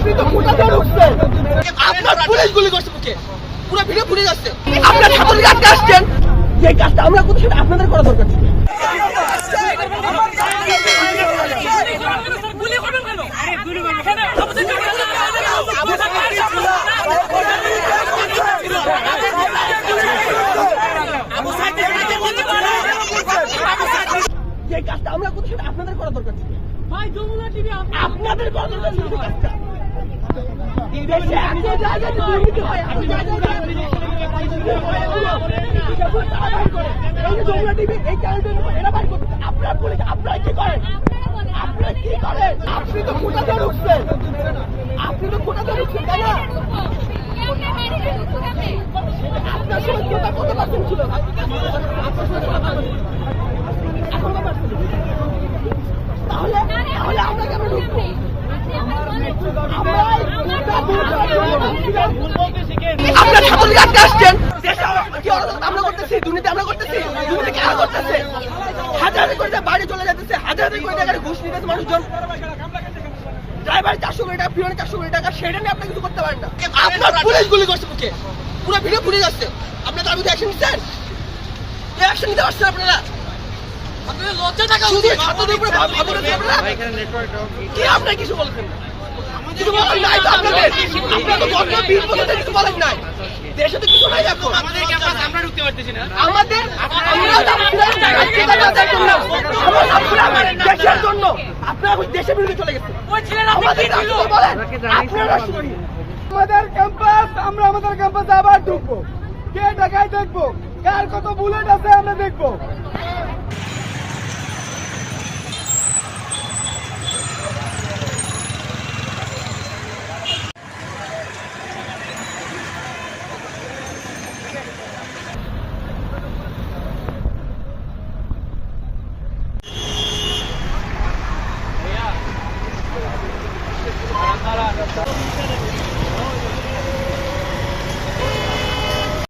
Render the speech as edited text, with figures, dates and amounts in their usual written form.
আপনি তো কোটাতে ঢুকছেন, আপনার পুলিশ গুলি করছে মুখে, পুরো ভিডিও ফুটেজ আসছে। আপনার ছাত্রলীগ আটকে আসছেন, যে কাজটা আমরা করতে সেটা আপনাদের করা দরকার ছিল। যে কাজটা আমরা করতে সেটা আপনাদের করা দরকার ছিল। আপনাদের করা দরকার ছিল কাজটা। দেশে এত জায়গায় দুর্নীতি হয়, এত জায়গায় আপনি তো কোটাতে ঢুকছেন, আপনি তো কোটাতে ঢুকছেন, তাই না? আপনার সময় কোটা কত পার্সেন্ট ছিল? তাহলে তাহলে আমরা কেন ঢুকবো? আপনার ছাত্রলীগ আটকে আসছেন, আমরা করতেছি দুর্নীতি, আমরা করতেছি দুর্নীতি কেন করতেছে? হাজারে করে বাড়ি চলে যাচ্ছে, হাজারে করে টাকা ঘুষ নিতেছে মানুষজন। ড্রাইভার 400 কোটি টাকা, পিওনে 400 কোটি টাকা, সেটা নিয়ে আপনি কিছু করতে পারেন না। আপনার পুলিশ গুলি করছে মুখে, পুরো ভিডিও ফুটেজ আসছে। আপনার তার মধ্যে অ্যাকশন নিচ্ছেন, অ্যাকশন নিতে পারছেন আপনারা? আপনাদের লজ্জা থাকা উচিত। ছাত্রদের উপরে আপনারা কি আপনারা কিছু বলছেন না? কিছু বলেন নাই তো আপনাদের? আপনারা তো 20 বছর থেকে কিছু বলেন নাই। দেশে তো কিছু নাই এখন। আমাদের ক্যাম্পাস আমরা ঢুকতে পারতেছি না। আমাদের দেশের জন্য আপনারা দেশের বিরুদ্ধে চলে গেছেন। আমাদের ক্যাম্পাস, আমরা আমাদের ক্যাম্পাসে আবার ঢুকবো। কে ঢাকায় দেখবো, কার কত বুলেট আছে আমরা দেখবো।